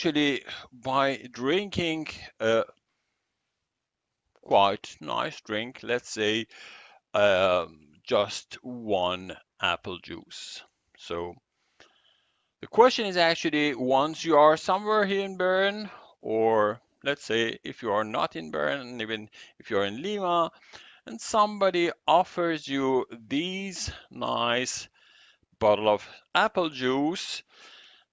actually by drinking a quite nice drink, let's say just one apple juice. So the question is actually once you are somewhere here in Bern, or let's say if you are not in Bern, and even if you're in Lima, and somebody offers you these nice bottle of apple juice,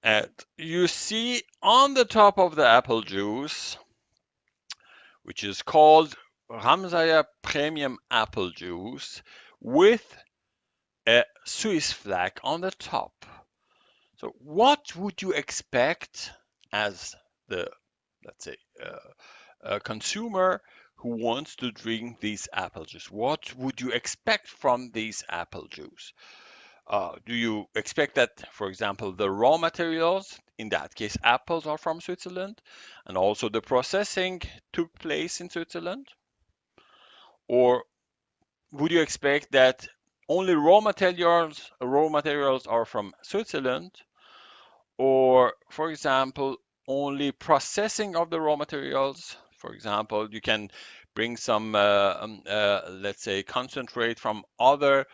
and you see on the top of the apple juice, which is called Ramsaya Premium Apple Juice, with a Swiss flag on the top. So what would you expect as the, let's say, a consumer who wants to drink these apple juice? What would you expect from these apple juice? Do you expect that, for example, the raw materials, in that case, apples are from Switzerland, and also the processing took place in Switzerland? Or would you expect that only raw materials are from Switzerland, or for example only processing of the raw materials? For example, you can bring some let's say concentrate from other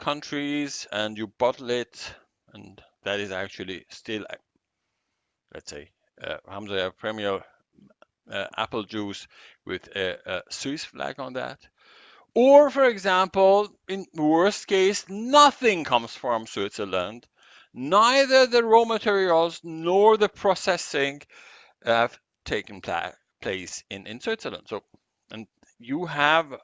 countries and you bottle it, and that is actually still, let's say, Hamza Premier apple juice with a Swiss flag on that. Or, for example, in worst case, nothing comes from Switzerland. Neither the raw materials nor the processing have taken place in Switzerland. So, and you have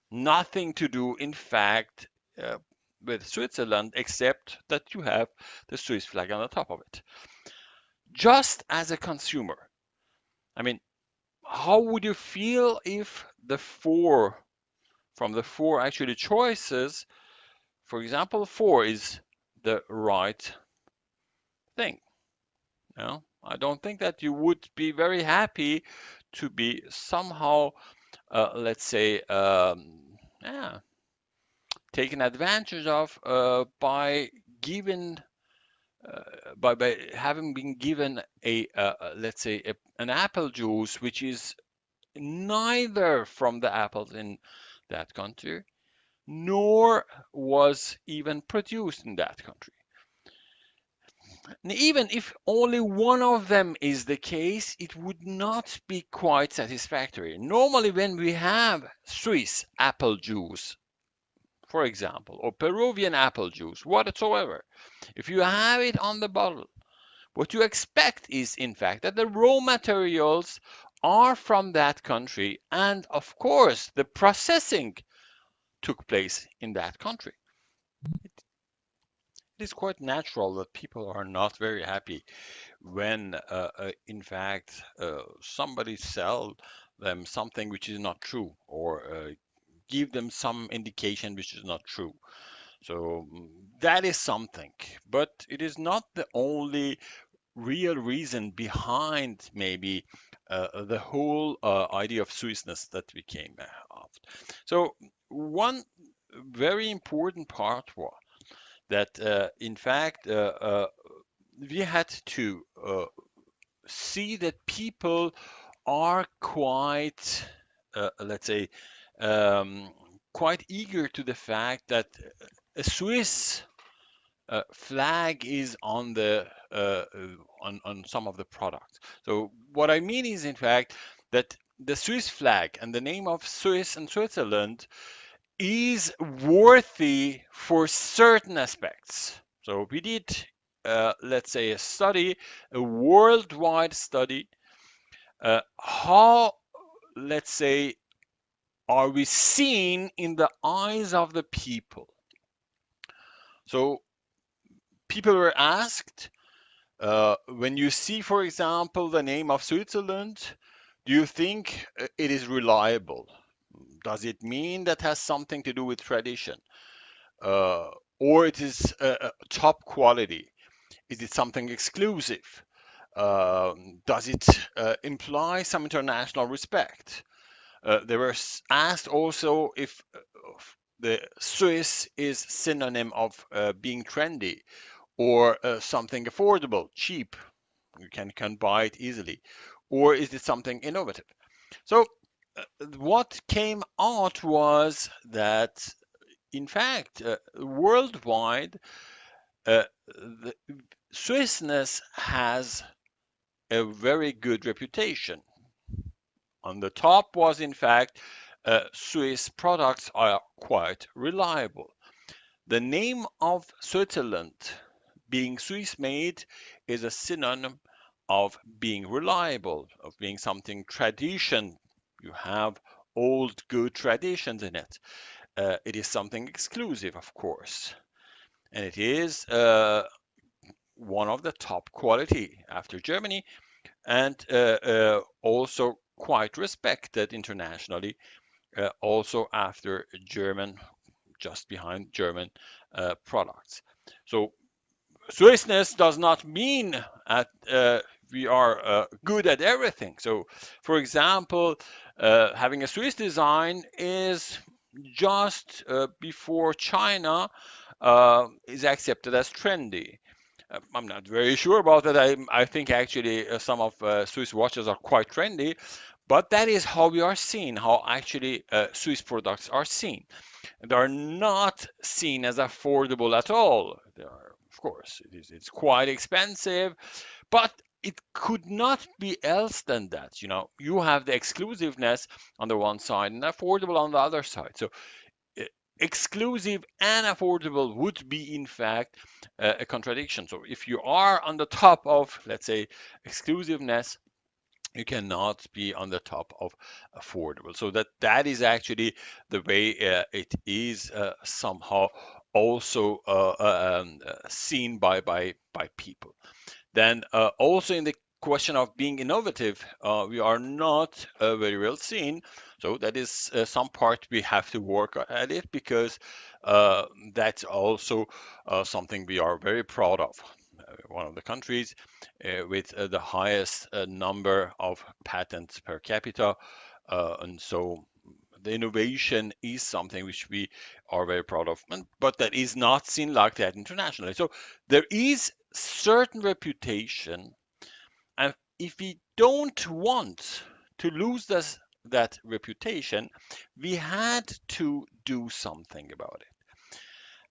nothing to do, in fact, uh, with Switzerland except that you have the Swiss flag on the top of it. Just as a consumer, I mean, how would you feel if from the four actually choices, for example, four is the right thing? You know, I don't think that you would be very happy to be somehow, let's say, yeah, taken advantage of by given by having been given a let's say an apple juice which is neither from the apples in that country nor was even produced in that country. And even if only one of them is the case, it would not be quite satisfactory. Normally, when we have Swiss apple juice, for example, or Peruvian apple juice, whatsoever, if you have it on the bottle, what you expect is, in fact, that the raw materials are from that country, and of course, the processing took place in that country. It is quite natural that people are not very happy when, in fact, somebody sell them something which is not true, or give them some indication which is not true. So that is something, but it is not the only real reason behind maybe the whole idea of Swissness that we came of. So one very important part was that, in fact, we had to see that people are quite, let's say, um, quite eager to the fact that a Swiss flag is on the on some of the products. So what I mean is, in fact, that the Swiss flag and the name of Swiss and Switzerland is worthy for certain aspects. So we did, let's say, a worldwide study. How, let's say, are we seen in the eyes of the people? So people were asked, when you see, for example, the name of Switzerland, do you think it is reliable? Does it mean that has something to do with tradition? Uh, or it is top quality? Is it something exclusive? Does it imply some international respect? They were asked also if the Swiss is synonym of being trendy or something affordable, cheap. You can buy it easily, or is it something innovative? So what came out was that, in fact, worldwide, the Swissness has a very good reputation. On the top was, in fact, Swiss products are quite reliable. The name of Switzerland, being Swiss made, is a synonym of being reliable, of being something tradition. You have old good traditions in it. It is something exclusive, of course, and it is one of the top quality after Germany, and also quite respected internationally, also after German, just behind German products. So Swissness does not mean that we are good at everything. So, for example, having a Swiss design is just before China is accepted as trendy. I'm not very sure about that. I think actually some of Swiss watches are quite trendy, but that is how we are seen, how actually Swiss products are seen. They are not seen as affordable at all. They are, of course, it's quite expensive, but it could not be else than that. You know, you have the exclusiveness on the one side and affordable on the other side. So uh, exclusive and affordable would be in fact a contradiction. So if you are on the top of, let's say, exclusiveness, you cannot be on the top of affordable. So that is actually the way it is somehow also seen by people. Then also in the question of being innovative, we are not very well seen. So that is some part we have to work at it, because uh, that's also something we are very proud of. One of the countries with the highest number of patents per capita, and so the innovation is something which we are very proud of, but that is not seen like that internationally. So there is certain reputation, and if we don't want to lose that reputation, we had to do something about it.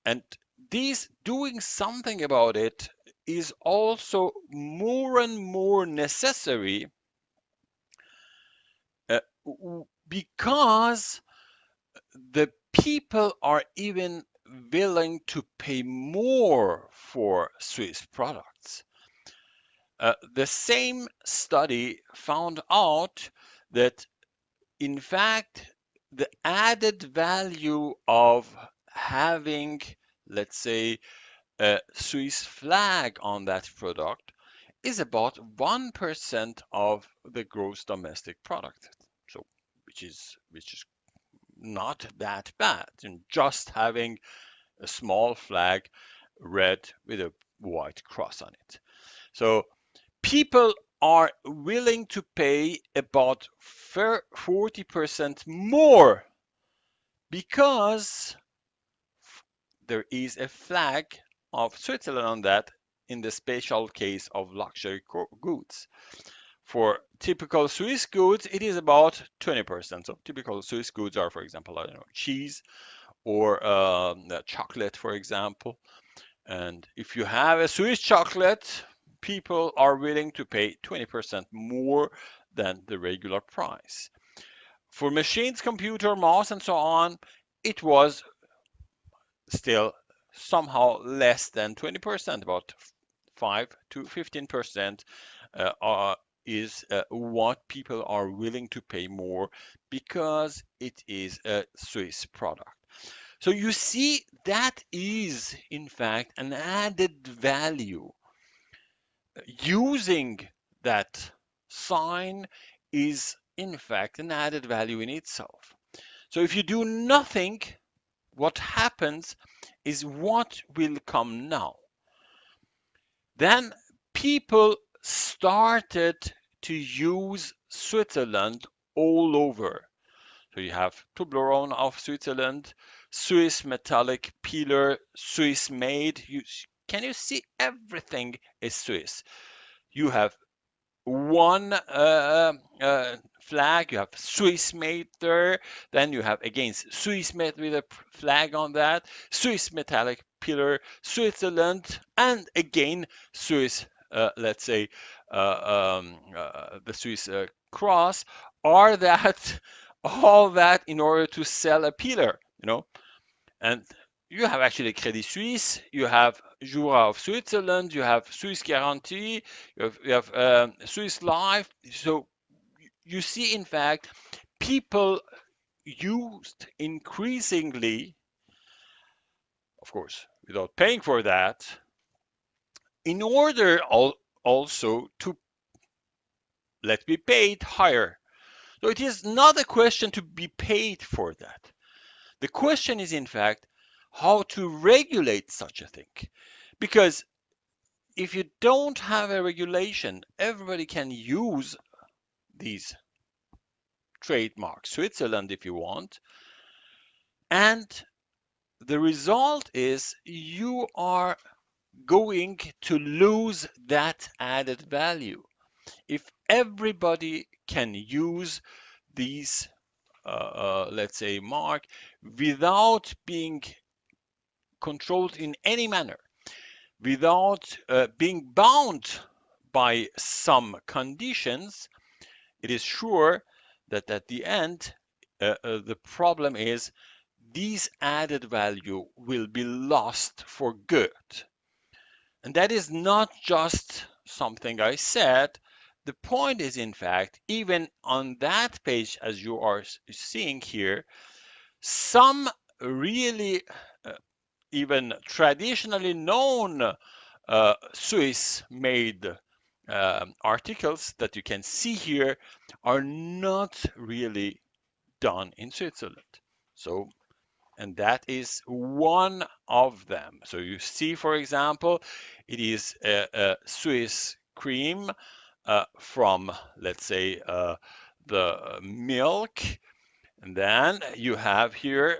And this doing something about it is also more and more necessary, because the people are even willing to pay more for Swiss products. The same study found out that, in fact, the added value of having, let's say, a Swiss flag on that product is about 1% of the gross domestic product. So, which is not that bad. And just having a small flag, red with a white cross on it. So people are willing to pay about 40% more because there is a flag of Switzerland on that, in the special case of luxury goods. For typical Swiss goods, it is about 20%. So typical Swiss goods are, for example, I don't know, cheese or chocolate, for example. And if you have a Swiss chocolate, people are willing to pay 20% more than the regular price. For machines, computer, mouse, and so on, it was still somehow less than 20%, about 5 to 15% is what people are willing to pay more because it is a Swiss product. So you see, that is in fact an added value. Using that sign is in fact an added value in itself. So if you do nothing, what happens is what will come now. Then people started to use Switzerland all over. So you have Toblerone of Switzerland, Swiss metallic peeler, Swiss made. Can you see everything is Swiss? You have one flag, you have Swiss made there, then you have again Swiss made with a flag on that, Swiss metallic pillar, Switzerland, and again Swiss, let's say, the Swiss cross, are that all that in order to sell a pillar, you know? And you have actually Credit Suisse, you have Jura of Switzerland, you have Swiss Guarantee, you have Swiss Life. So you see, in fact, people used increasingly, of course, without paying for that, in order also to let be paid higher. So it is not a question to be paid for that. The question is, in fact, how to regulate such a thing. Because if you don't have a regulation, everybody can use these trademarks, Switzerland if you want, and the result is you are going to lose that added value. If everybody can use these, let's say, mark without being controlled in any manner, without being bound by some conditions, it is sure that at the end, the problem is these added value will be lost for good. And that is not just something I said. The point is, in fact, even on that page, as you are seeing here, some really even traditionally known Swiss made articles that you can see here are not really done in Switzerland. So, and that is one of them. So you see, for example, it is a Swiss cream from, let's say, the milk. And then you have here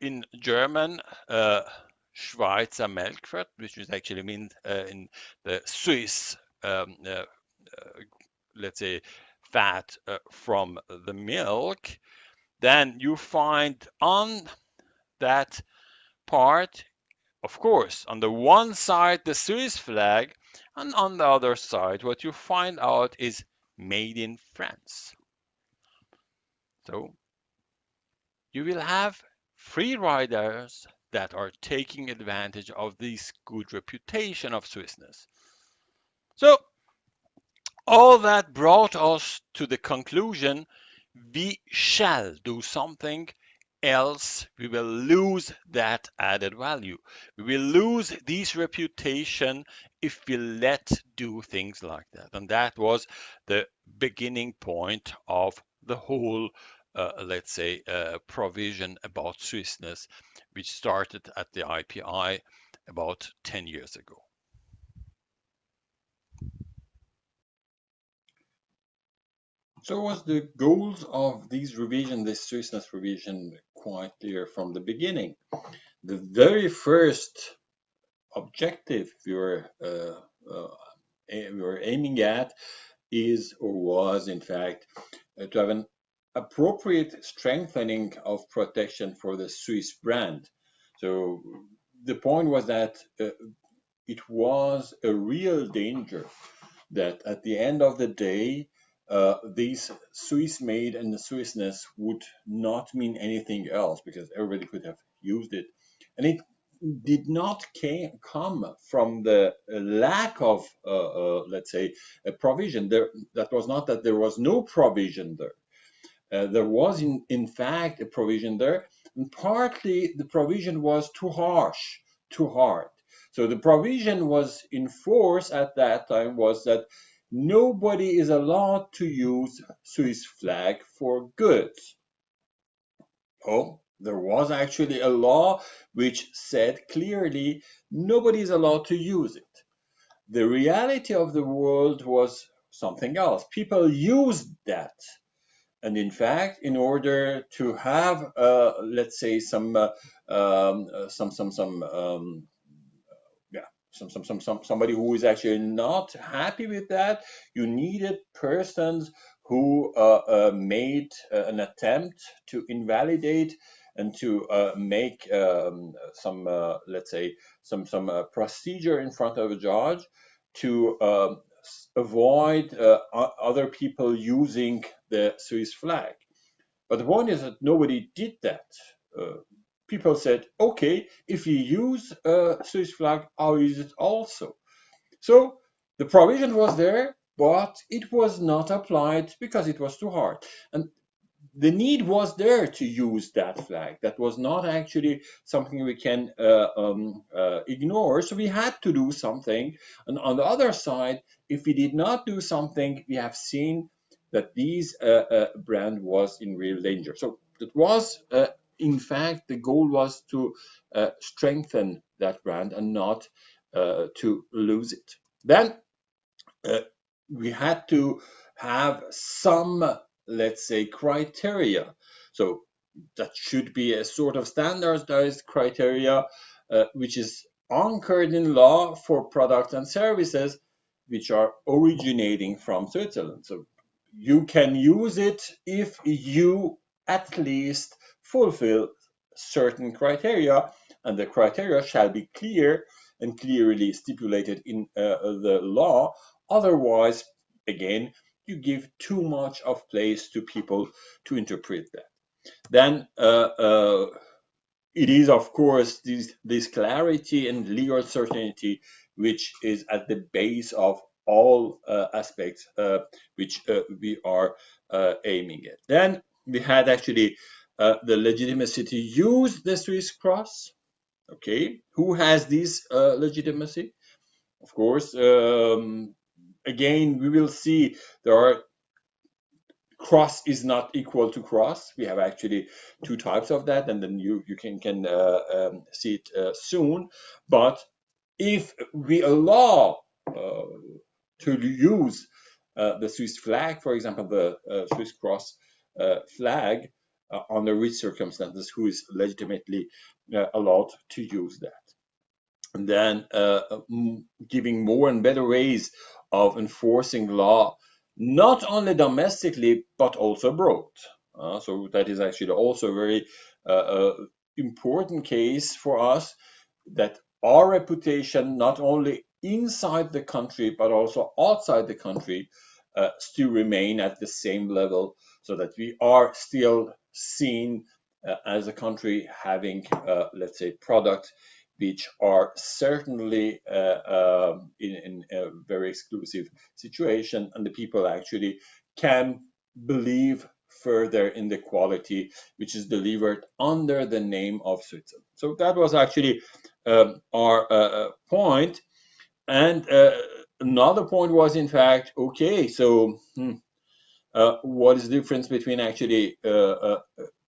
in German Schweizer Melkfett, which is actually means in the Swiss, let's say, fat from the milk. Then you find on that part, of course, on the one side the Swiss flag, and on the other side, what you find out is made in France. So you will have free riders that are taking advantage of this good reputation of Swissness. So all that brought us to the conclusion we shall do something, else we will lose that added value. We will lose this reputation if we let do things like that. And that was the beginning point of the whole, let's say, provision about Swissness, which started at the IPI about 10 years ago. So was the goals of these revision, this Swissness revision, quite clear from the beginning? The very first objective we were aiming at is or was in fact to have an appropriate strengthening of protection for the Swiss brand. So the point was that it was a real danger that at the end of the day, these Swiss made and the Swissness would not mean anything else because everybody could have used it. And it did not come from the lack of, let's say, a provision. That was not that there was no provision there. There was, in fact, a provision there, and partly the provision was too harsh, too hard. So the provision was in force at that time was that nobody is allowed to use Swiss flag for goods. Oh, there was actually a law which said clearly nobody is allowed to use it. The reality of the world was something else. People used that. And in fact, in order to have, let's say, some somebody who is actually not happy with that. You needed persons who made an attempt to invalidate and to make some, let's say, some procedure in front of a judge to avoid other people using the Swiss flag. But the point is that nobody did that. Uh, People said, okay, if you use a Swiss flag, I'll use it also. So the provision was there, but it was not applied because it was too hard. And the need was there to use that flag. That was not actually something we can ignore. So we had to do something. And on the other side, if we did not do something, we have seen that these brand was in real danger. So it was, in fact, the goal was to strengthen that brand and not to lose it. Then uh, we had to have some, let's say, criteria. So that should be a sort of standardized criteria, which is anchored in law for products and services which are originating from Switzerland. So you can use it if you at least fulfill certain criteria, and the criteria shall be clear and clearly stipulated in the law. Otherwise, again, you give too much of place to people to interpret that. Then it is, of course, this clarity and legal certainty which is at the base of all aspects which we are aiming at. Then we had actually the legitimacy to use the Swiss cross. Okay, who has this legitimacy? Of course, again, we will see there are cross is not equal to cross. We have actually two types of that, and then you can see it soon. But if we allow to use the Swiss flag, for example, the Swiss cross flag, under which circumstances who is legitimately allowed to use that? And then giving more and better ways of enforcing law, not only domestically but also abroad. So that is actually also a very important case for us, that our reputation, not only inside the country but also outside the country, still remain at the same level, so that we are still seen as a country having, let's say, products which are certainly in a very exclusive situation, and the people actually can believe further in the quality which is delivered under the name of Switzerland. So that was actually our point. And another point was, in fact, okay, so what is the difference between actually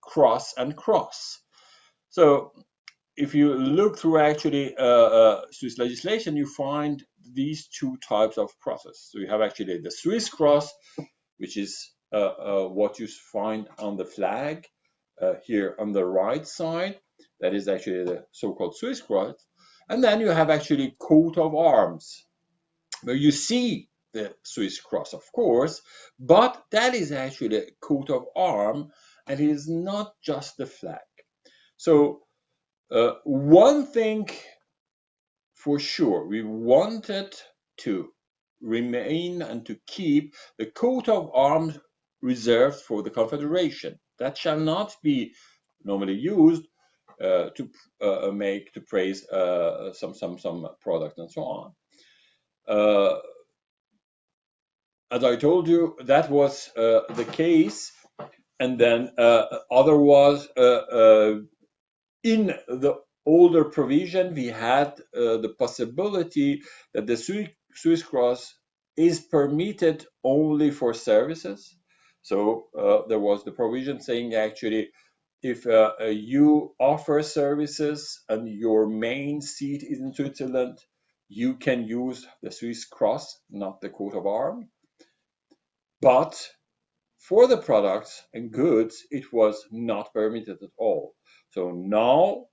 cross and cross? So if you look through actually Swiss legislation, you find these two types of crosses. So you have actually the Swiss cross, which is what you find on the flag here on the right side. That is actually the so-called Swiss cross. And then you have actually coat of arms, where you see the Swiss cross, of course, but that is actually a coat of arm, and it is not just the flag. So one thing for sure, we wanted to remain and to keep the coat of arms reserved for the Confederation. That shall not be normally used to praise some product and so on. As I told you, that was the case, and then other was in the older provision, we had the possibility that the Swiss cross is permitted only for services. So there was the provision saying actually, if you offer services and your main seat is in Switzerland, you can use the Swiss cross, not the coat of arms. But for the products and goods, it was not permitted at all. So now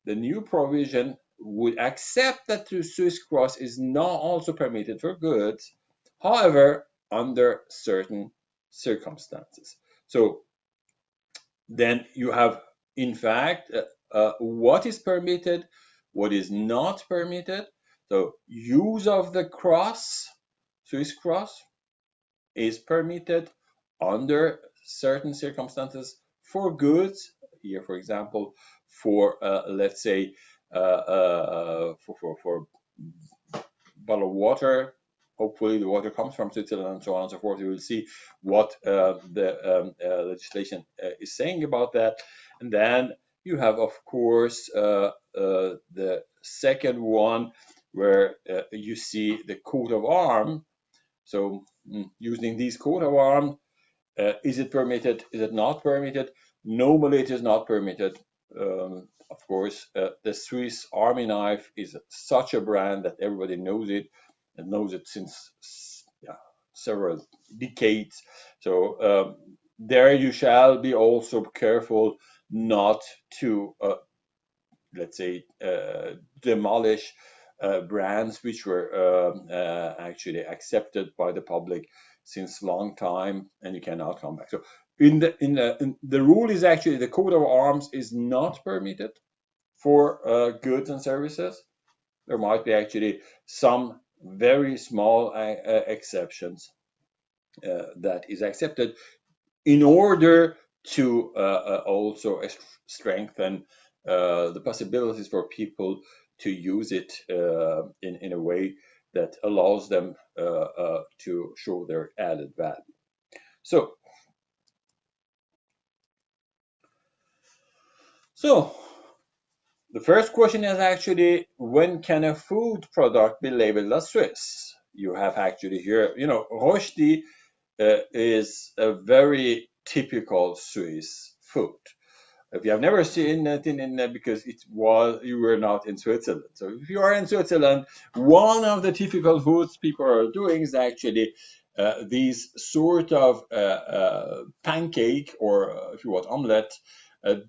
the new provision would accept that the Swiss cross is not also permitted for goods, however, under certain circumstances. So then you have, in fact, what is permitted, what is not permitted. So use of the cross, Swiss cross, is permitted under certain circumstances for goods. Here, for example, for let's say for bottle of water. Hopefully, the water comes from Switzerland and so on and so forth. You will see what the legislation is saying about that. And then you have, of course, the second one where you see the coat of arms. So, using these coat of arms, is it permitted? Is it not permitted? Normally, it is not permitted. Of course, the Swiss Army knife is such a brand that everybody knows it and knows it since several decades. So there you shall be also careful not to, let's say, demolish brands which were actually accepted by the public since long time, and you cannot come back. So in the rule is actually the coat of arms is not permitted for goods and services. There might be actually some very small exceptions that is accepted in order to also strengthen the possibilities for people to use it in a way that allows them to show their added value. So, so the first question is actually, when can a food product be labeled as Swiss? You have actually here, Rosti is a very typical Swiss food. If you have never seen it because you were not in Switzerland. So if you are in Switzerland, one of the typical foods people are doing is actually these sort of pancake, or if you want omelette,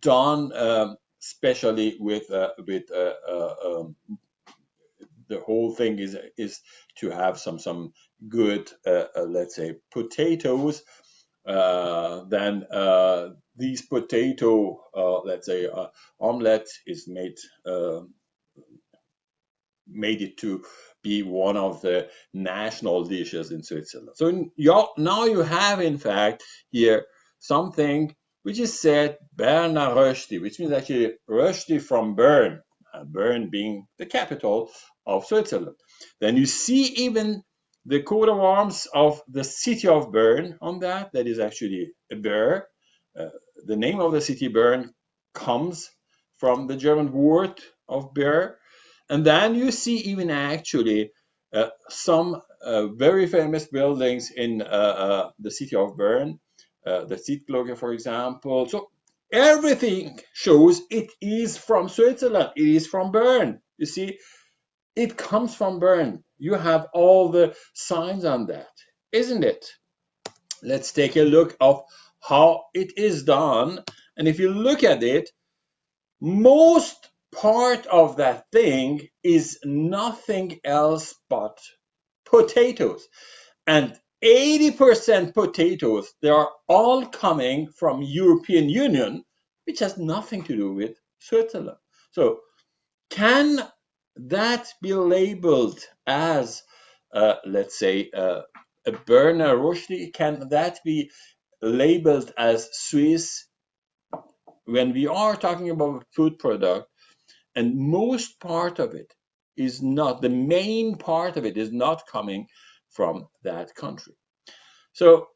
done especially with the whole thing is to have some good let's say potatoes. Then these potato let's say omelette is made it to be one of the national dishes in Switzerland. So now you have, in fact, here something which is said Berner Rösti, which means actually Rösti from Bern, Bern being the capital of Switzerland. Then you see even the coat of arms of the city of Bern on that. That is actually a bear. The name of the city Bern comes from the German word of bear. And then you see even actually some very famous buildings in the city of Bern, the Siedlungen, for example. So everything shows it is from Switzerland. It is from Bern. You see, it comes from Bern. You have all the signs on that, isn't it? Let's take a look of how it is done. And if you look at it, most part of that thing is nothing else but potatoes. And 80% potatoes, they are all coming from European Union, which has nothing to do with Switzerland. So can that be labeled as, let's say, a Berner Rochli? Can that be labeled as Swiss when we are talking about a food product, and most part of it is not, the main part of it is not coming from that country? So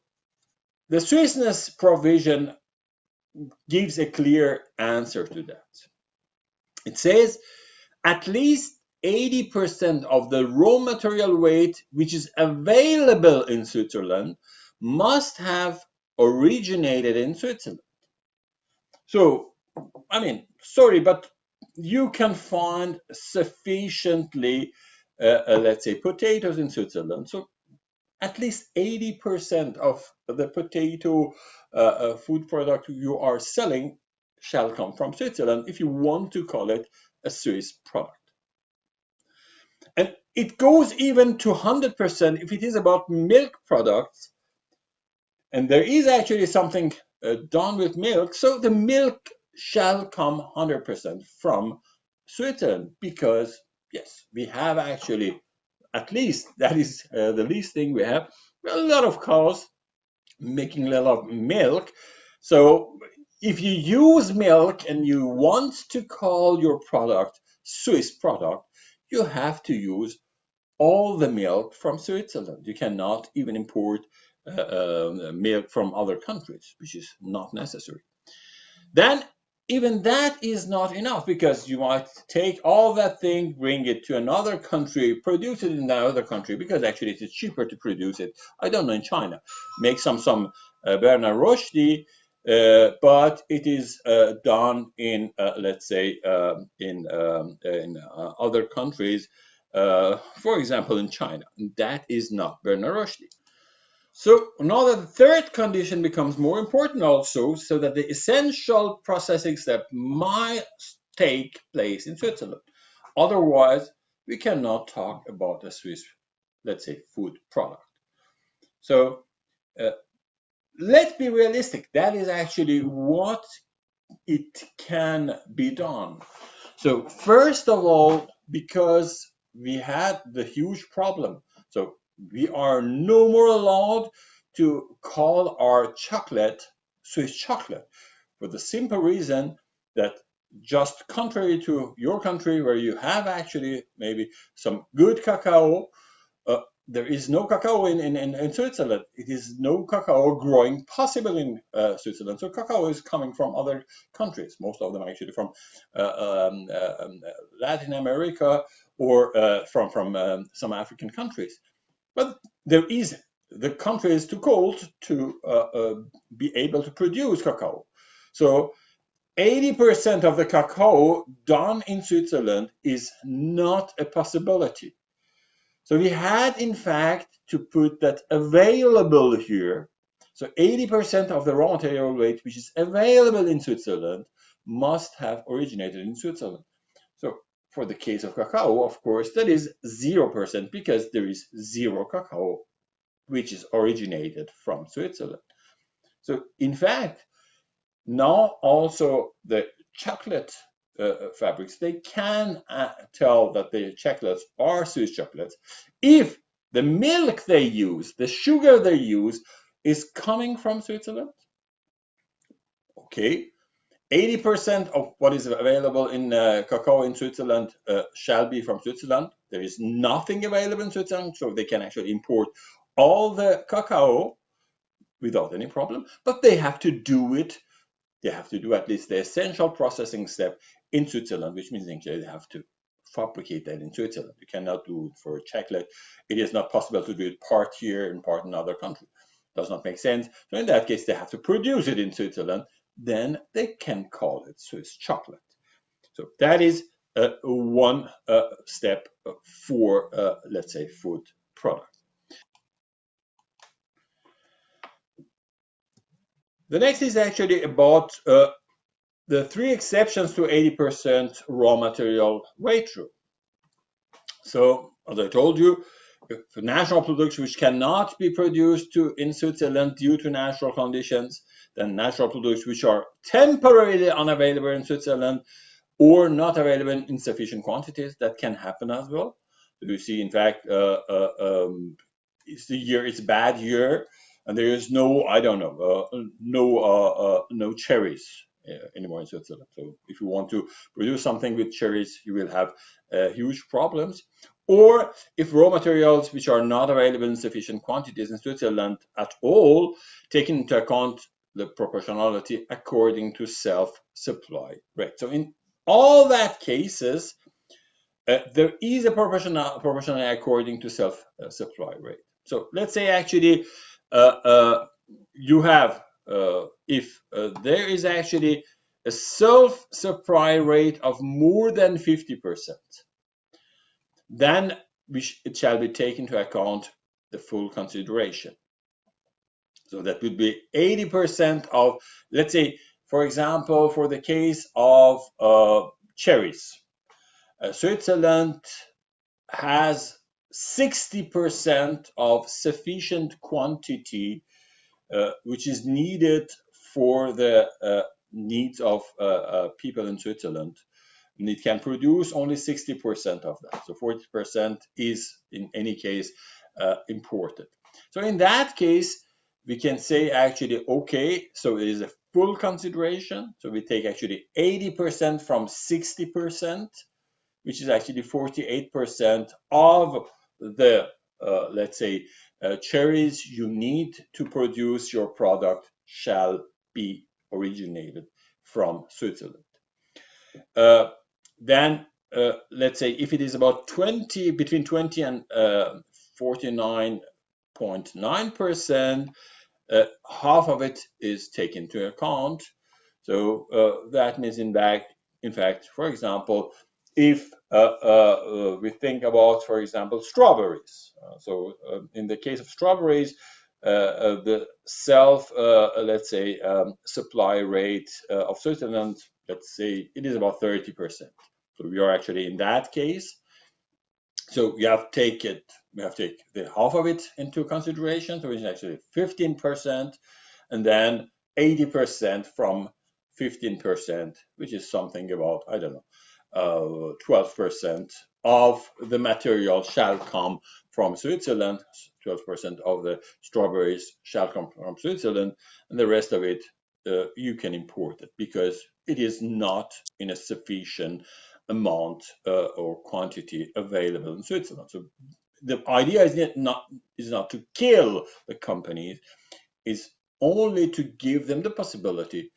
the Swissness provision gives a clear answer to that. It says at least 80% of the raw material weight which is available in Switzerland must have originated in Switzerland. So, I mean, sorry, but you can find sufficiently, let's say, potatoes in Switzerland. So at least 80% of the potato food product you are selling shall come from Switzerland if you want to call it a Swiss product. And it goes even to 100% if it is about milk products. And there is actually something done with milk. So the milk shall come 100% from Switzerland because, yes, we have actually, at least that is the least thing we have, a lot of cows making a lot of milk. So if you use milk and you want to call your product Swiss product, you have to use all the milk from Switzerland. You cannot even import milk from other countries, which is not necessary. Then even that is not enough because you might take all that thing, bring it to another country, produce it in another country because actually it is cheaper to produce it. I don't know in China, make some Bernard Rochdi, but it is done in let's say in other countries, for example in China. That is not Bernard Rochdi. So now the third condition becomes more important also, so that the essential processing step might take place in Switzerland. Otherwise, we cannot talk about a Swiss, let's say, food product. So uh, let's be realistic. That is actually what it can be done. So first of all, because we had the huge problem, so we are no more allowed to call our chocolate Swiss chocolate for the simple reason that, just contrary to your country where you have actually maybe some good cacao, there is no cacao in Switzerland. It is no cacao growing possible in Switzerland. So cacao is coming from other countries, most of them actually from Latin America or from some African countries. But there is, the country is too cold to be able to produce cacao. So 80% of the cacao done in Switzerland is not a possibility. So we had, in fact, to put that available here. So 80% of the raw material weight which is available in Switzerland must have originated in Switzerland. So for the case of cacao, of course, that is 0% because there is zero cacao which is originated from Switzerland. So in fact, now also the chocolate fabrics, they can tell that the chocolates are Swiss chocolates if the milk they use, the sugar they use, is coming from Switzerland. Okay, 80% of what is available in cacao in Switzerland shall be from Switzerland. There is nothing available in Switzerland, so they can actually import all the cacao without any problem, but they have to do it. They have to do at least the essential processing step in Switzerland, which means they have to fabricate that in Switzerland. You cannot do it for chocolate. It is not possible to do it part here and part in another country. It does not make sense. So in that case, they have to produce it in Switzerland. Then they can call it Swiss chocolate. So that is one step for, let's say, food product. The next is actually about the three exceptions to 80% raw material weight rule. So, as I told you, for national products which cannot be produced in Switzerland due to natural conditions, then natural products which are temporarily unavailable in Switzerland or not available in sufficient quantities, that can happen as well. So you see, in fact, it's a bad year, and there is no, I don't know, no cherries anymore in Switzerland. So if you want to produce something with cherries, you will have huge problems. Or if raw materials which are not available in sufficient quantities in Switzerland at all, taking into account the proportionality according to self-supply rate. So in all that cases, there is a proportionality according to self-supply rate. So let's say actually you have, if there is actually a self-supply rate of more than 50%, then it shall be taken into account the full consideration. So that would be 80% of, let's say, for example, for the case of cherries, Switzerland has 60% of sufficient quantity which is needed for the needs of people in Switzerland. And it can produce only 60% of that. So 40% is, in any case, imported. So in that case, we can say actually, okay, so it is a full consideration. So we take actually 80% from 60%, which is actually 48% of the, let's say, cherries you need to produce your product shall be originated from Switzerland. Uh, then, let's say, if it is about 20, between 20 and 49.9%, half of it is taken into account. So that means in fact, for example, if we think about, for example, strawberries. In the case of strawberries, the let's say, supply rate of Switzerland, let's say it is about 30%. So we are actually in that case. So we have to take the half of it into consideration, so it's actually 15%, and then 80% from 15%, which is something about, I don't know, 12% of the material shall come from Switzerland. 12% of the strawberries shall come from Switzerland, and the rest of it you can import it because it is not in a sufficient amount or quantity available in Switzerland. So the idea is not to kill the companies, is only to give them the possibility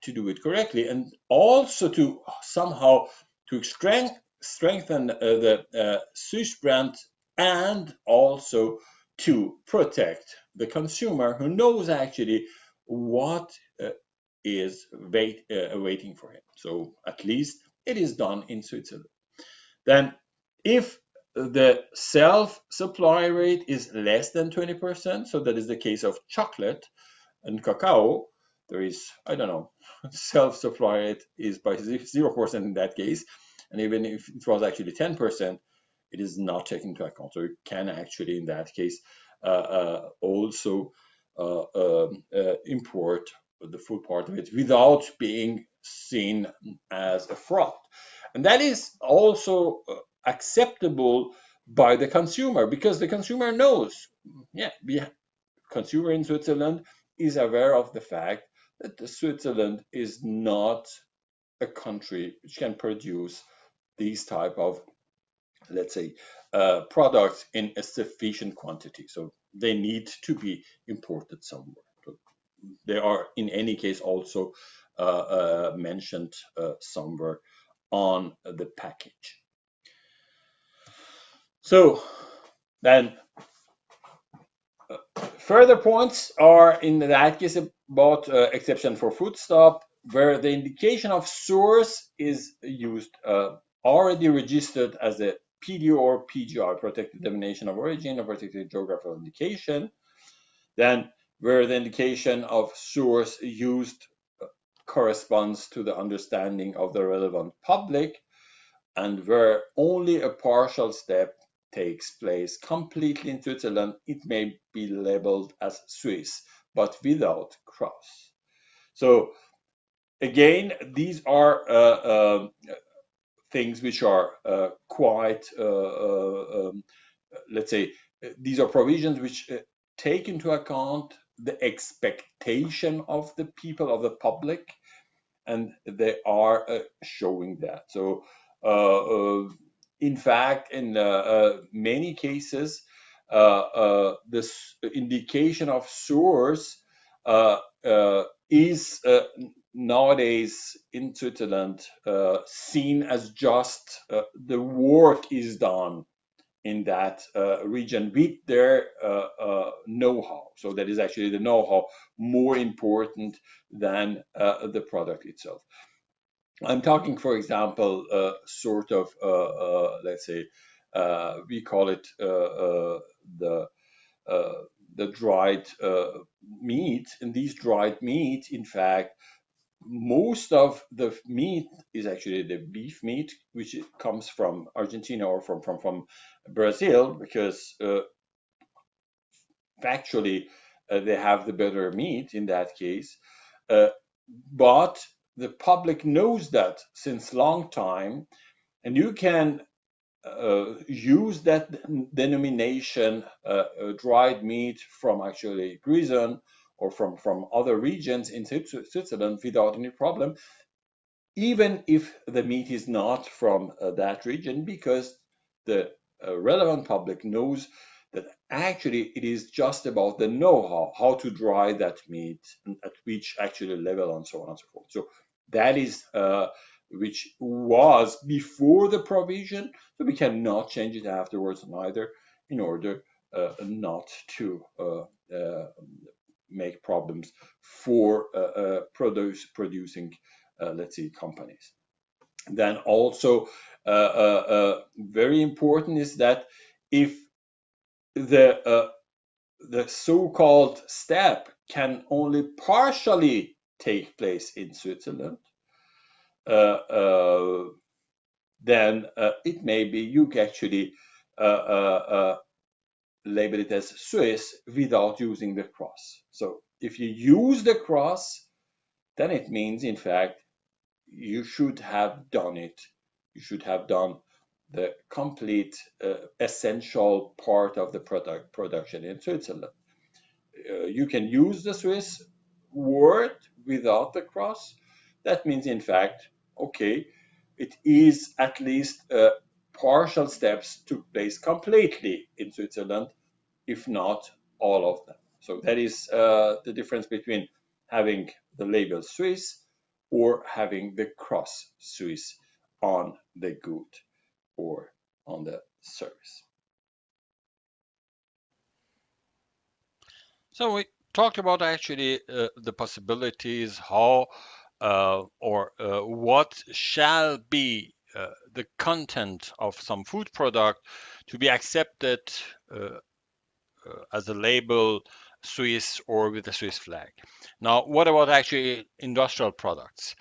to do it correctly, and also to somehow to strengthen the Swiss brand, and also to protect the consumer who knows actually what is waiting for him. So at least it is done in Switzerland. Then, if the self-supply rate is less than 20%, so that is the case of chocolate and cacao, there is, I don't know, self-supply rate is by 0% in that case. And even if it was actually 10%, it is not taken into account. So you can actually, in that case, also import the full part of it without being seen as a fraud. And that is also acceptable by the consumer, because the consumer knows, yeah, consumer in Switzerland is aware of the fact that Switzerland is not a country which can produce these type of, let's say, products in a sufficient quantity. So they need to be imported somewhere. So they are, in any case, also mentioned somewhere on the package. So then further points are in that case about exception for food stop, where the indication of source is used already registered as a PDO or PGI, protected designation of origin or protected geographical indication. Then where the indication of source used corresponds to the understanding of the relevant public, and where only a partial step takes place completely in Switzerland, it may be labeled as Swiss, but without cross. So again, these are things which are quite, let's say, these are provisions which take into account the expectation of the people, of the public, and they are showing that. So in fact, in many cases, this indication of source is nowadays in Switzerland seen as just the work is done in that region with their know-how. So that is actually the know-how more important than the product itself. I'm talking, for example, sort of, let's say, we call it the dried meat. And these dried meat, in fact, most of the meat is actually the beef meat, which comes from Argentina or from Brazil, because factually they have the better meat in that case. Uh, but the public knows that since long time, and you can use that denomination, dried meat from actually Grison or from other regions in Switzerland without any problem, even if the meat is not from that region, because the relevant public knows that actually it is just about the know-how, how to dry that meat, and at which actually level, and so on and so forth. So that is which was before the provision, so we cannot change it afterwards neither, in order not to make problems for producing, let's say, companies. Then also very important is that if the the so-called step can only partially take place in Switzerland, uh, uh, then it may be you can actually label it as Swiss without using the cross. So if you use the cross, then it means, in fact, you should have done it. You should have done the complete essential part of the production in Switzerland. You can use the Swiss word without the cross. That means, in fact, okay, it is at least partial steps took place completely in Switzerland, if not all of them. So that is the difference between having the label Swiss or having the cross Swiss on the good or on the service. So we talked about actually the possibilities, how or what shall be the content of some food product to be accepted uh, as a label Swiss or with a Swiss flag. Now, what about actually industrial products?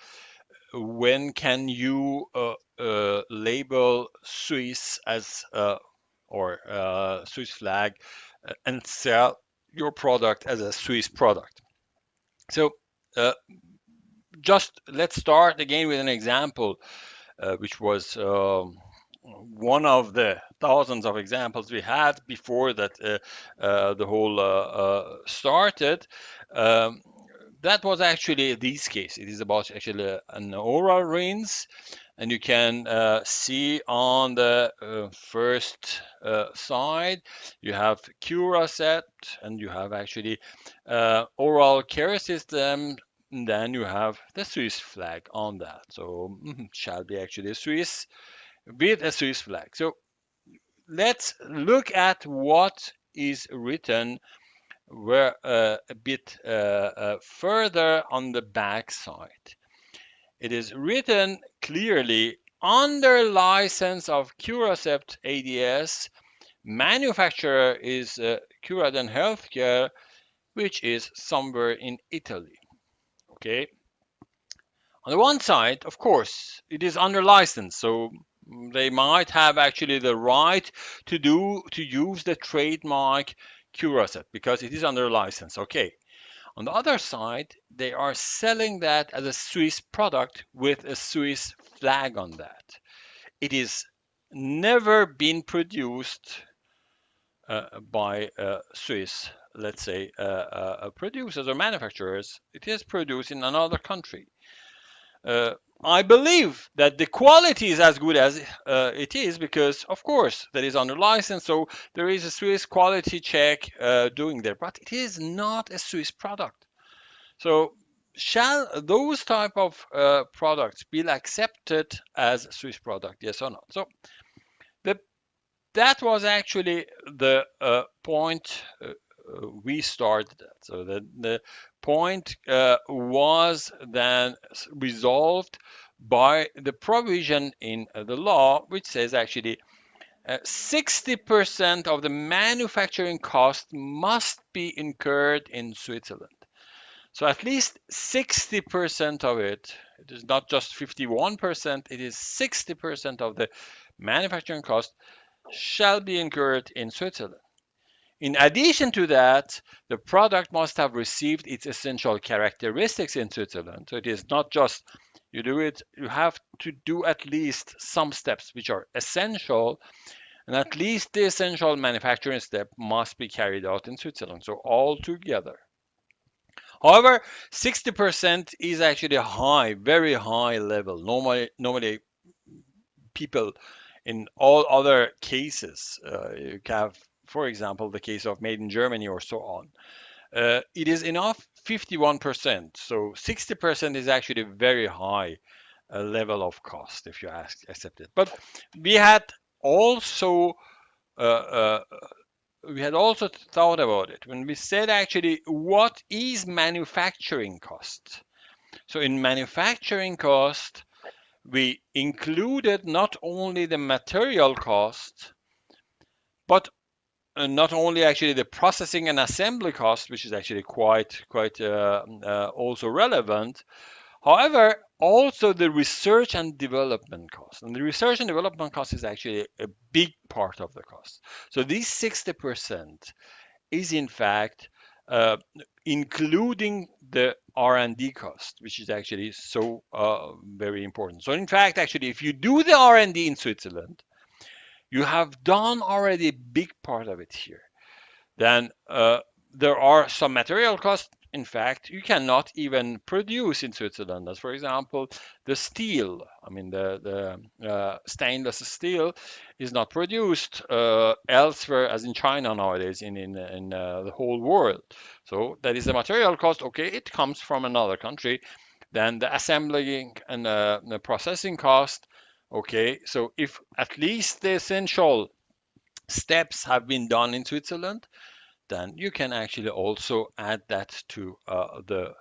When can you label Swiss as or Swiss flag and sell your product as a Swiss product? So uh, just let's start again with an example, which was one of the thousands of examples we had before that the whole started. Um, that was actually this case. It is about actually an oral rinse, and you can see on the first side you have Curacept, and you have actually oral care system, and then you have the Swiss flag on that. So shall be actually Swiss with a Swiss flag. So let's look at what is written where a bit further on the back side. It is written clearly under license of Curacept ADS. Manufacturer is Curaden Healthcare, which is somewhere in Italy. Okay. On the one side, of course, it is under license, so they might have actually the right to use the trademark Curacept because it is under license. Okay. On the other side, they are selling that as a Swiss product with a Swiss flag on that. It is never been produced by Swiss, let's say, producers or manufacturers. It is produced in another country. Uh, I believe that the quality is as good as it is because, of course, that is under license, so there is a Swiss quality check doing there, but it is not a Swiss product. So shall those type of products be accepted as Swiss product? Yes or no? So the, that was actually the point we started at. So the point was then resolved by the provision in the law, which says actually 60% of the manufacturing cost must be incurred in Switzerland. So at least 60% of it, it is not just 51%, it is 60% of the manufacturing cost shall be incurred in Switzerland. In addition to that, the product must have received its essential characteristics in Switzerland. So it is not just you do it, you have to do at least some steps which are essential, and at least the essential manufacturing step must be carried out in Switzerland. So all together. However, 60% is actually a high, very high level. Normally people in all other cases, you have, for example, the case of made in Germany or so on. It is enough 51%. So 60% is actually a very high level of cost if you accept it. But we had also uh, uh, we had also thought about it when we said actually what is manufacturing cost. So in manufacturing cost, we included not only the material cost, but not only actually the processing and assembly cost, which is actually quite also relevant. However, also the research and development cost, and the research and development cost is actually a big part of the cost. So these 60% is in fact uh, including the R&D cost, which is actually so very important. So in fact, actually, if you do the R&D in Switzerland, you have done already a big part of it here. Then there are some material costs. In fact, you cannot even produce in Switzerland. As for example, the steel. I mean, the stainless steel is not produced elsewhere, as in China nowadays, in the whole world. So that is the material cost. Okay, it comes from another country. Then the assembling and the processing cost. Okay, so if at least the essential steps have been done in Switzerland, then you can actually also add that to the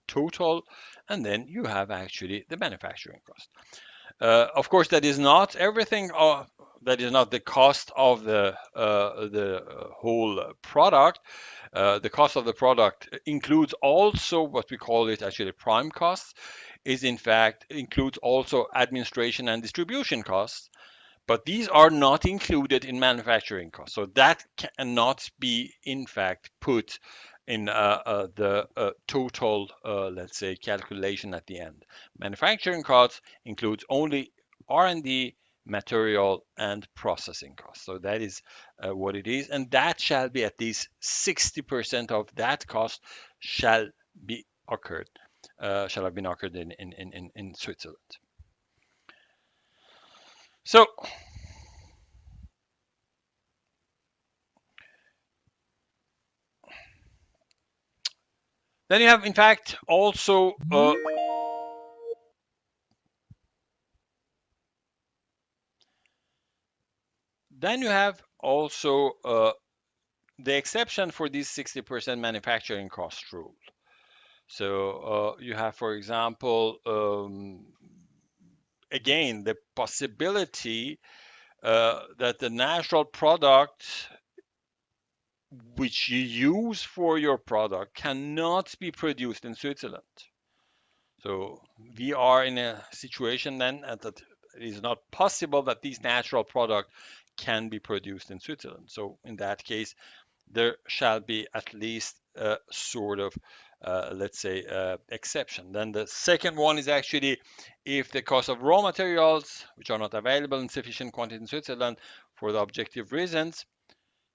total, and then you have actually the manufacturing cost. Of course, that is not everything. That is not the cost of the whole product. The cost of the product includes also what we call it actually prime costs. Is in fact includes also administration and distribution costs, but these are not included in manufacturing costs. So that cannot be, in fact, put in the total, let's say, calculation at the end. Manufacturing costs includes only R&D, material, and processing costs. So that is what it is, and that shall be at least 60% of that cost shall be occurred, shall have been occurred in Switzerland. So then you have, in fact, also then you have also the exception for this 60% manufacturing cost rule. So you have, for example, again, the possibility that the natural product which you use for your product cannot be produced in Switzerland. So we are in a situation then that it is not possible that these natural product can be produced in Switzerland. So in that case, there shall be at least a sort of, let's say, exception. Then the second one is actually if the cost of raw materials, which are not available in sufficient quantity in Switzerland for the objective reasons,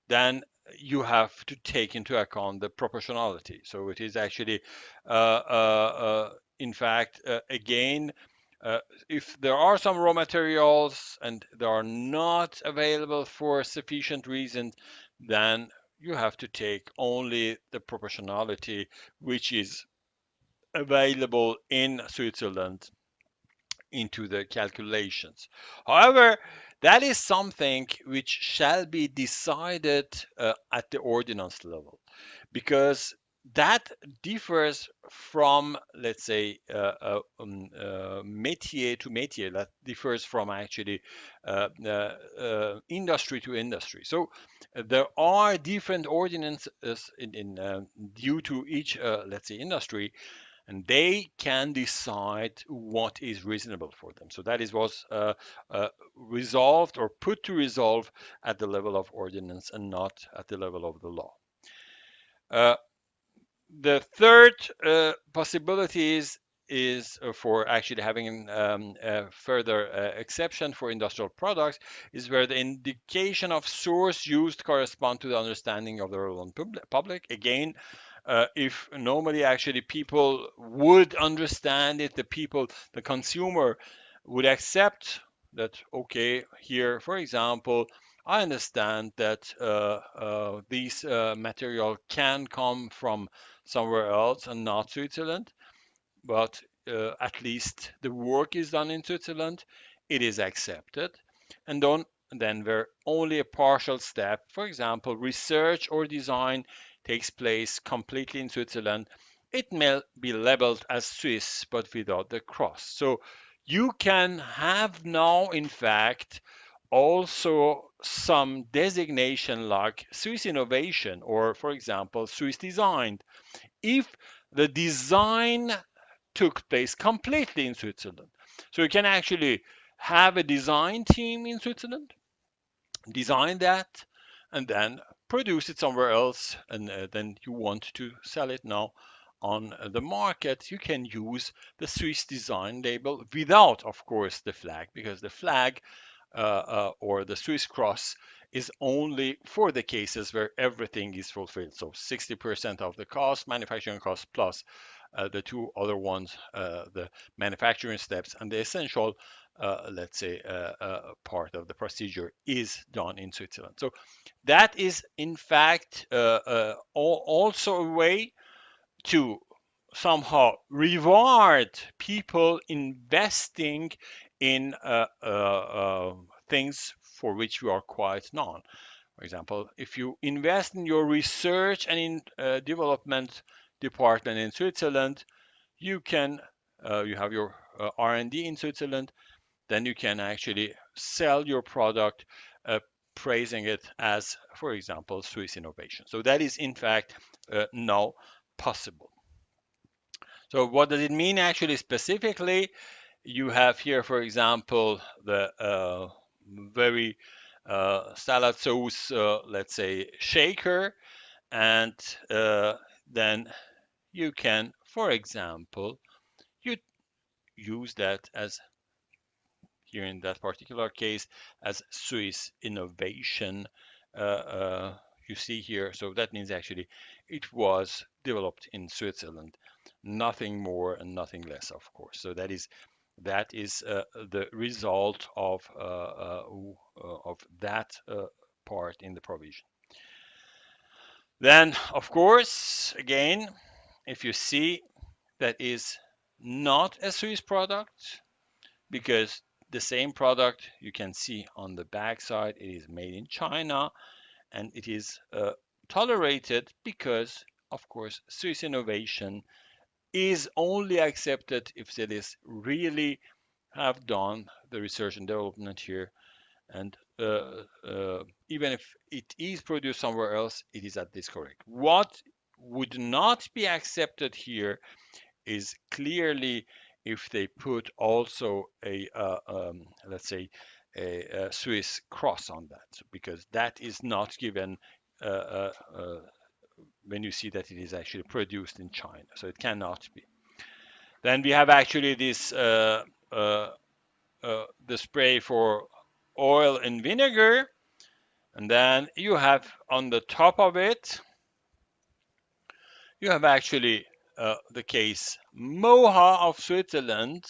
then you have to take into account the proportionality. So it is actually, in fact, again, uh, if there are some raw materials and they are not available for sufficient reasons, then you have to take only the proportionality which is available in Switzerland into the calculations. However, that is something which shall be decided at the ordinance level, because that differs from, let's say, métier to métier. That differs from actually industry to industry. So there are different ordinances due to each, let's say, industry, and they can decide what is reasonable for them. So that is was resolved or put to resolve at the level of ordinance and not at the level of the law. Uh, the third possibility is for actually having a further exception for industrial products is where the indication of source used correspond to the understanding of the relevant public. Again, if normally actually people would understand it, the consumer would accept that, okay, here, for example, I understand that these material can come from somewhere else and not Switzerland, but at least the work is done in Switzerland. It is accepted. And then where only a partial step, for example, research or design takes place completely in Switzerland, it may be labeled as Swiss but without the cross. So you can have now, in fact, also some designation like Swiss innovation or, for example, Swiss design if the design took place completely in Switzerland. So you can actually have a design team in Switzerland, design that, and then produce it somewhere else. And then you want to sell it now on the market, you can use the Swiss design label without, of course, the flag, because the flag or the Swiss cross is only for the cases where everything is fulfilled. So 60% of the cost, manufacturing cost, plus the two other ones, the manufacturing steps and the essential, let's say, part of the procedure is done in Switzerland. So that is, in fact, also a way to somehow reward people investing in things for which you are quite known. For example, if you invest in your research and in development department in Switzerland, you have your R&D in Switzerland, then you can actually sell your product, uh, praising it as, for example, Swiss innovation. So that is in fact now possible. So what does it mean actually specifically? You have here, for example, the very salad sauce, let's say, shaker, and then you can, for example, you use that as here in that particular case as Swiss innovation. You see here, so that means actually it was developed in Switzerland, nothing more and nothing less, of course. So that is the result of that part in the provision. Then, of course, again, if you see that is not a Swiss product, because the same product you can see on the back side, it is made in China and it is tolerated because, of course, Swiss innovation is only accepted if it is really have done the research and development here. And even if it is produced somewhere else, it is at this correct. What would not be accepted here is clearly if they put also a let's say a Swiss cross on that, because that is not given uh, uh, uh, when you see that it is actually produced in China, so it cannot be. Then we have actually this the spray for oil and vinegar, and then you have on the top of it you have actually the case Moha of Switzerland.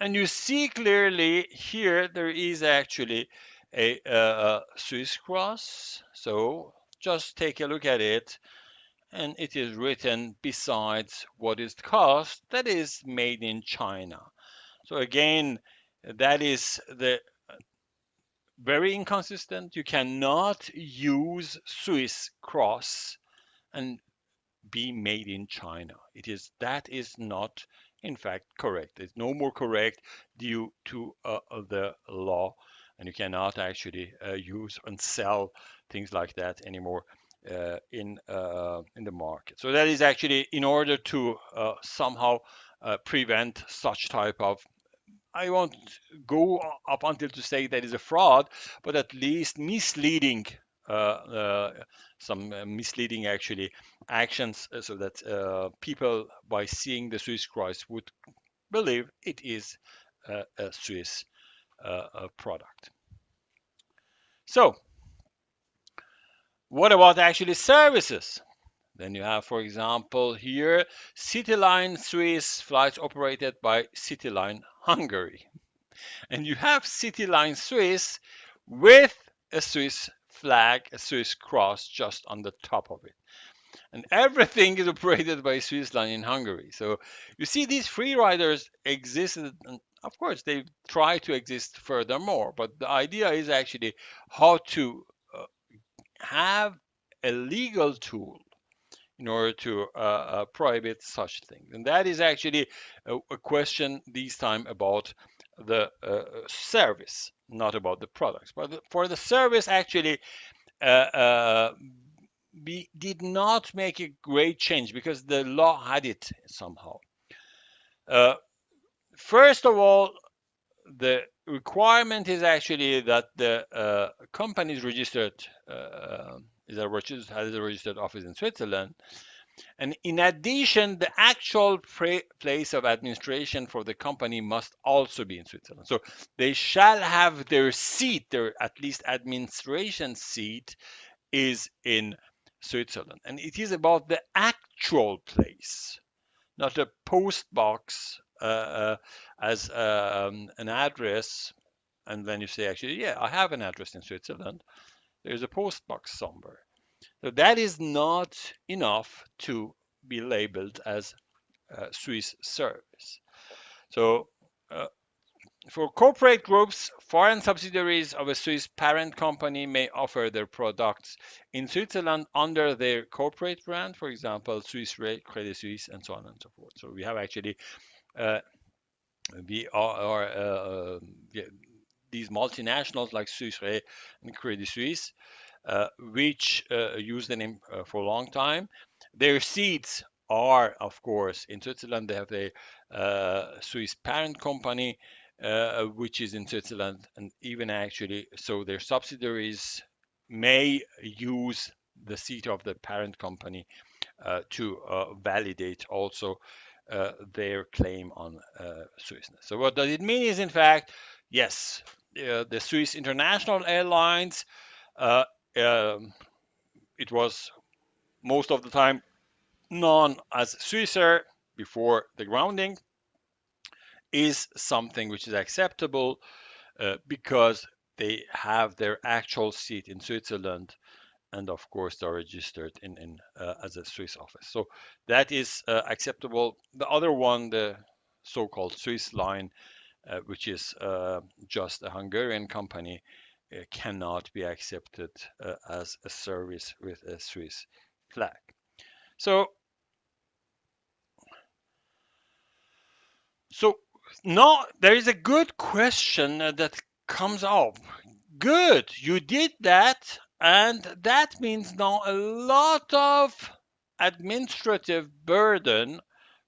And you see clearly here there is actually a Swiss cross. So just take a look at it, and it is written besides what is cost that is made in China. So again, that is the very inconsistent. You cannot use Swiss cross and be made in China. That is not, in fact, correct. It's no more correct due to the law, and you cannot actually use and sell things like that anymore in the market. So that is actually in order to somehow prevent such type of, I won't go up until to say that is a fraud, but at least misleading, some misleading actually actions, so that people by seeing the Swiss cross would believe it is a Swiss product. So what about actually services? Then you have, for example, here CityLine Swiss flights operated by CityLine Hungary. And you have CityLine Swiss with a Swiss flag, a Swiss cross just on the top of it. And everything is operated by Swissline in Hungary. So you see, these free riders existed, and of course, they try to exist furthermore. But the idea is actually how to have a legal tool in order to prohibit such things. And that is actually a question this time about the service, not about the products. But for the service, actually, we did not make a great change because the law had it somehow. Uh, First of all, the requirement is actually that the company is registered, has a registered office in Switzerland. And in addition, the actual place of administration for the company must also be in Switzerland. So they shall have their seat, their at least administration seat is in Switzerland. And it is about the actual place, not a post box as an address. And then you say, actually, yeah, I have an address in Switzerland. There's a post box somewhere. So that is not enough to be labeled as Swiss service. So uh, for corporate groups, foreign subsidiaries of a Swiss parent company may offer their products in Switzerland under their corporate brand, for example, Swiss Re, Credit Suisse, and so on and so forth. So we have actually uh, we are yeah, these multinationals like Swiss Re and Credit Suisse, which use the name for a long time. Their seats are, of course, in Switzerland. They have a Swiss parent company, which is in Switzerland, and even actually, so their subsidiaries may use the seat of the parent company to validate also their claim on Swissness. So what does it mean is, in fact, yes, the Swiss international airlines, uh, um, it was most of the time known as Swissair before the grounding, is something which is acceptable because they have their actual seat in Switzerland, and of course they're registered in as a Swiss office. So that is acceptable. The other one, the so-called Swiss line, which is just a Hungarian company, cannot be accepted as a service with a Swiss flag. So, so now there is a good question that comes up. Good, you did that, and that means now a lot of administrative burden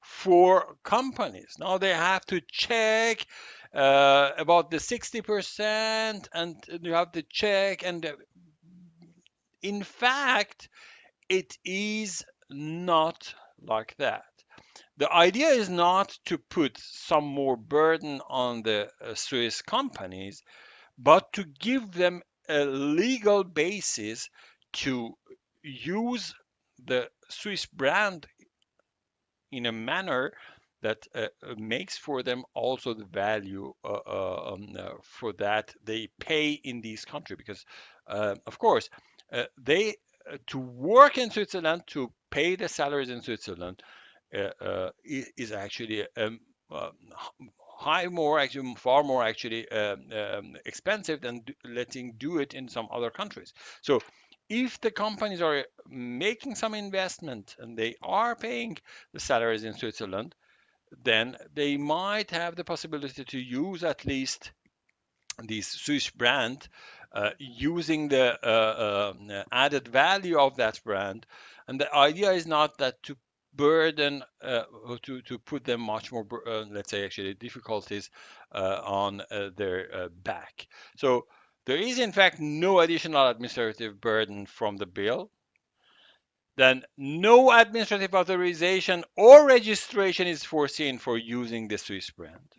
for companies. Now they have to check about the 60%, and you have to check, and in fact, it is not like that. The idea is not to put some more burden on the Swiss companies, but to give them a legal basis to use the Swiss brand in a manner that makes for them also the value for that they pay in this country. Because, of course, they to work in Switzerland, to pay the salaries in Switzerland, is actually uh, high more actually far more actually expensive than letting do it in some other countries. So if the companies are making some investment and they are paying the salaries in Switzerland, then they might have the possibility to use at least this Swiss brand, using the added value of that brand. And the idea is not that to burden, to put them much more, let's say, actually difficulties on their back. So there is in fact no additional administrative burden from the bill. Then no administrative authorization or registration is foreseen for using the Swiss brand.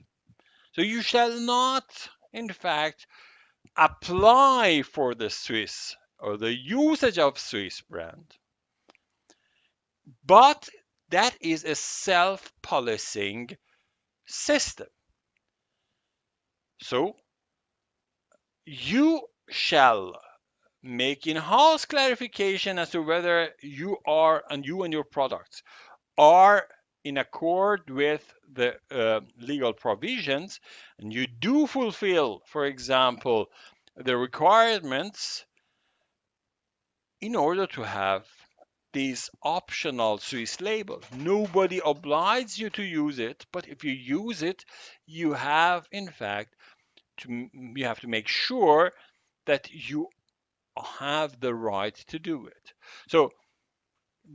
So you shall not, in fact, apply for the Swiss or the usage of Swiss brand. But that is a self-policing system. So you shall make in-house clarification as to whether you and your products are in accord with the legal provisions, and you do fulfill, for example, the requirements in order to have this optional Swiss label. Nobody obliges you to use it, but if you use it, you have in fact you have to make sure that you have the right to do it. So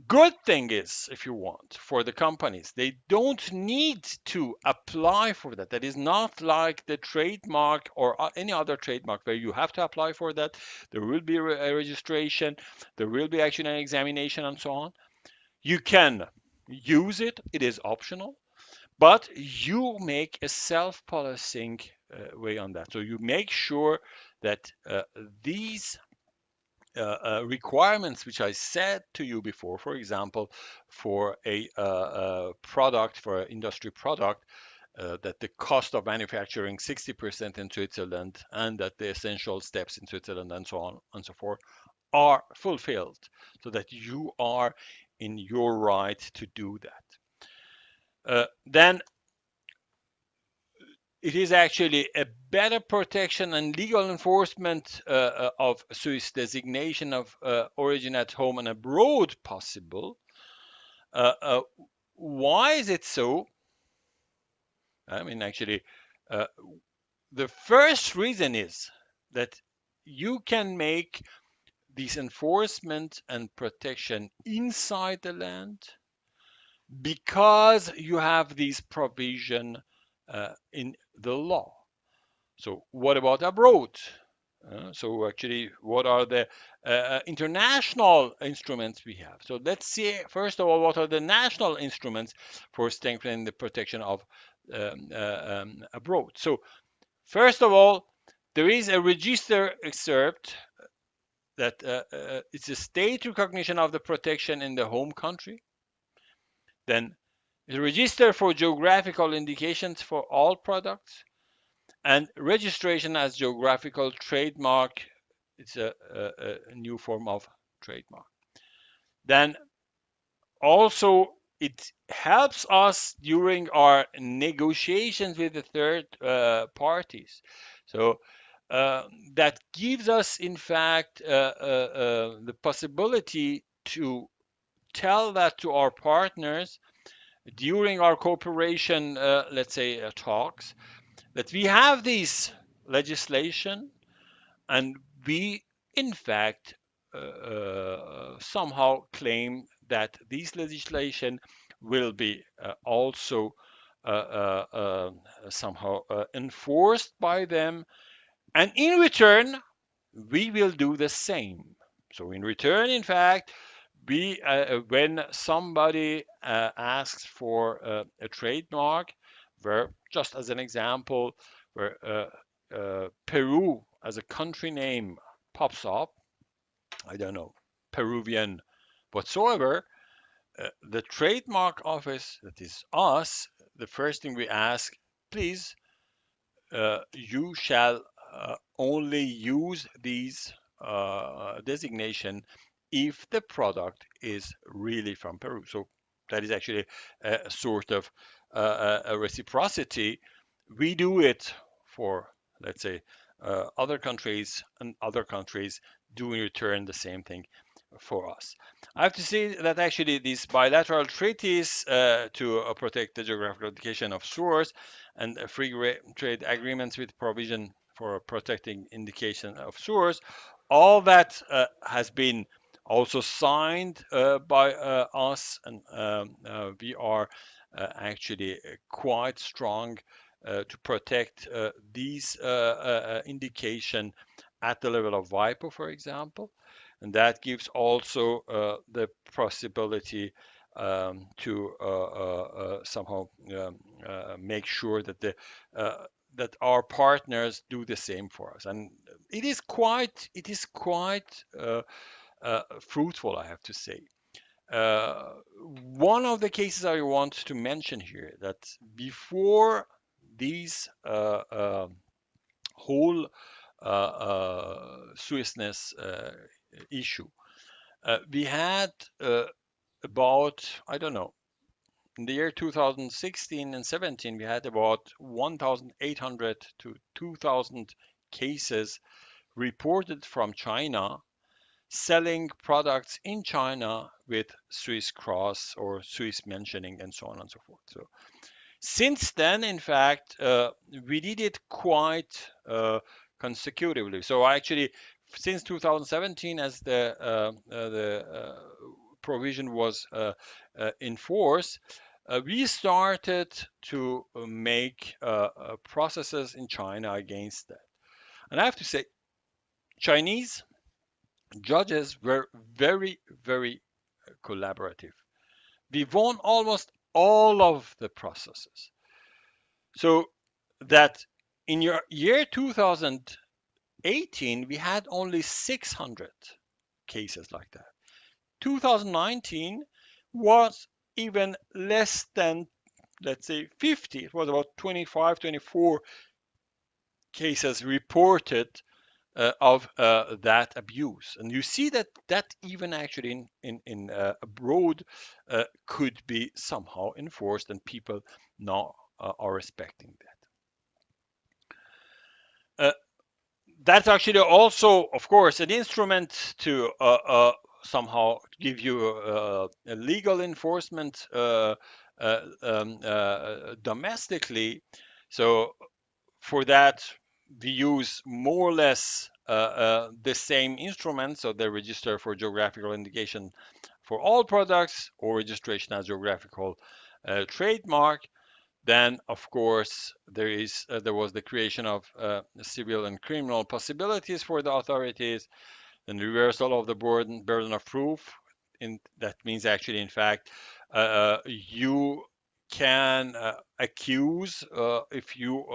good thing is, if you want, for the companies, they don't need to apply for that. That is not like the trademark or any other trademark where you have to apply for that. There will be a registration, there will be actually an examination, and so on. You can use it, it is optional, but you make a self-policing way on that. So you make sure that these requirements which I said to you before, for example, for a product, for an industry product, that the cost of manufacturing 60% in Switzerland and that the essential steps in Switzerland and so on and so forth are fulfilled so that you are in your right to do that. Then it is actually a better protection and legal enforcement of Swiss designation of origin at home and abroad possible. Uh, uh, why is it so? I mean, actually, uh, the first reason is that you can make this enforcement and protection inside the land because you have this provision in the law. So what about abroad? So actually, what are the international instruments we have? So let's see, first of all, what are the national instruments for strengthening the protection of abroad? So first of all, there is a register excerpt that it's a state recognition of the protection in the home country. Then the register for geographical indications for all products and registration as geographical trademark. It's a new form of trademark. Then also it helps us during our negotiations with the third parties. So uh, that gives us, in fact, the possibility to tell that to our partners during our cooperation, let's say, talks, that we have this legislation and we, in fact, somehow claim that this legislation will be also somehow enforced by them. And in return, we will do the same. So in return, in fact, when somebody asks for a trademark, where just as an example, where Peru as a country name pops up, I don't know, Peruvian whatsoever, the trademark office, that is us, the first thing we ask, please, you shall only use these designation if the product is really from Peru. So that is actually a sort of a reciprocity. We do it for, let's say, other countries, and other countries do in return the same thing for us. I have to say that actually these bilateral treaties to protect the geographical indication of source and trade agreements with provision for protecting indication of source, all that has been also signed by us, and we are actually quite strong to protect these indication at the level of WIPO, for example, and that gives also the possibility to somehow make sure that the that our partners do the same for us, and it is quite fruitful, I have to say. Uh, One of the cases I want to mention here that before these whole Swissness issue, we had about, I don't know, in the year 2016 and 17, we had about 1,800 to 2,000 cases reported from China selling products in China with Swiss cross or Swiss mentioning and so on and so forth. So since then, in fact, we did it quite consecutively. So actually, since 2017, as the provision was in force, we started to make processes in China against that. And I have to say, Chinese judges were very, very collaborative. We won almost all of the processes. So that in your year 2018, we had only 600 cases like that. 2019 was even less than, let's say, 50. It was about 25, 24 cases reported of that abuse. And you see that that even actually in abroad could be somehow enforced, and people now are respecting that. That's actually also, of course, an instrument to somehow give you a legal enforcement domestically. So for that, we use more or less the same instruments. So the register for geographical indication for all products or registration as geographical trademark. Then, of course, there was the creation of civil and criminal possibilities for the authorities, and reversal of the burden of proof. That means actually, in fact, you can accuse if you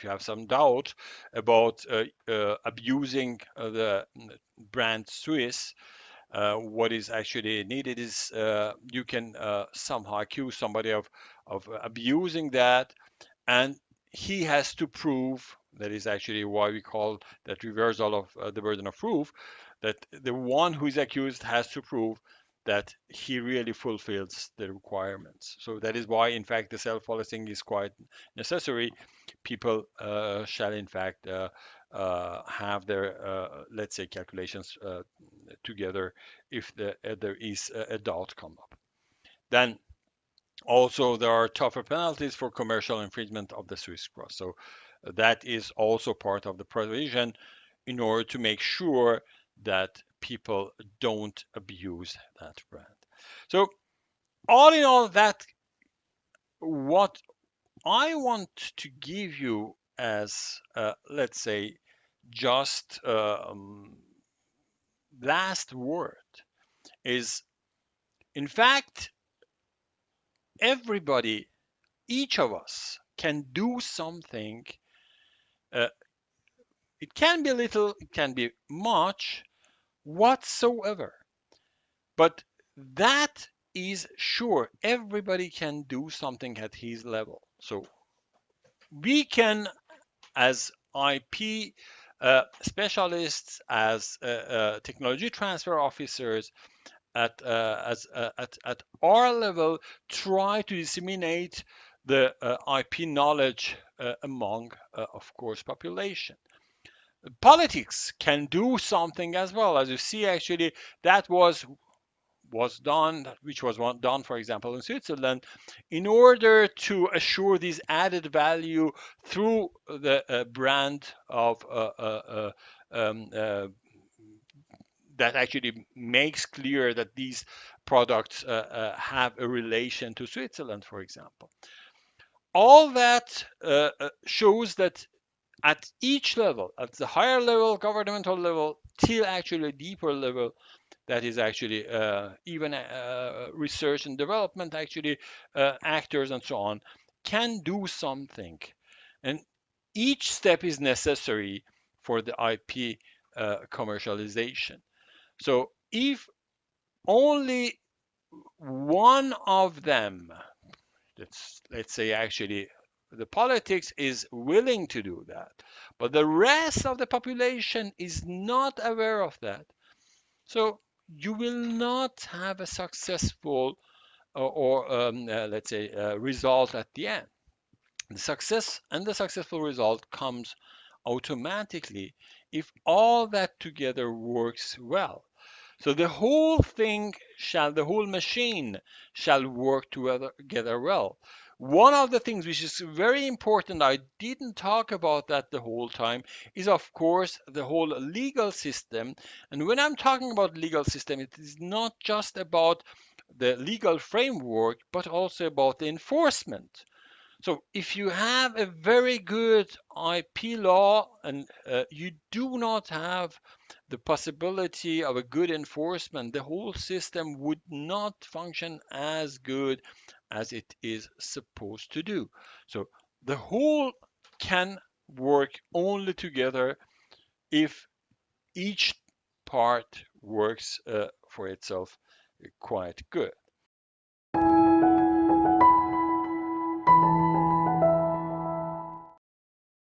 have some doubt about abusing the brand Swiss. What is actually needed is you can somehow accuse somebody of abusing that, and he has to prove, that is actually why we call that reversal of the burden of proof, that the one who is accused has to prove that he really fulfills the requirements. So that is why, in fact, the self-policing is quite necessary. People shall, in fact, have their, let's say, calculations together if there is a doubt come up. Then also, there are tougher penalties for commercial infringement of the Swiss cross. So that is also part of the provision in order to make sure that people don't abuse that brand. So all in all, that what I want to give you as, let's say, just last word is, in fact, everybody, each of us can do something. uh, It can be little, it can be much, whatsoever. But that is sure. Everybody can do something at his level. So we can, as IP specialists, as technology transfer officers, at our level, try to disseminate the IP knowledge among, of course, population. Politics can do something as well. As you see, actually, that was done, which was done, for example, in Switzerland, in order to assure this added value through the brand of that actually makes clear that these products have a relation to Switzerland, for example. All that shows that at each level, at the higher level, governmental level, till actually a deeper level, that is actually even research and development, actually actors and so on, can do something. And each step is necessary for the IP commercialization. So if only one of them, let's say actually the politics is willing to do that, but the rest of the population is not aware of that, so you will not have a successful let's say result at the end. The success and the successful result comes automatically if all that together works well. So the whole machine shall work together well. One of the things which is very important, I didn't talk about that the whole time, is of course the whole legal system. And when I'm talking about legal system, it is not just about the legal framework, but also about the enforcement. So if you have a very good IP law and you do not have the possibility of a good enforcement, the whole system would not function as good as it is supposed to do. So the whole can work only together if each part works for itself quite good.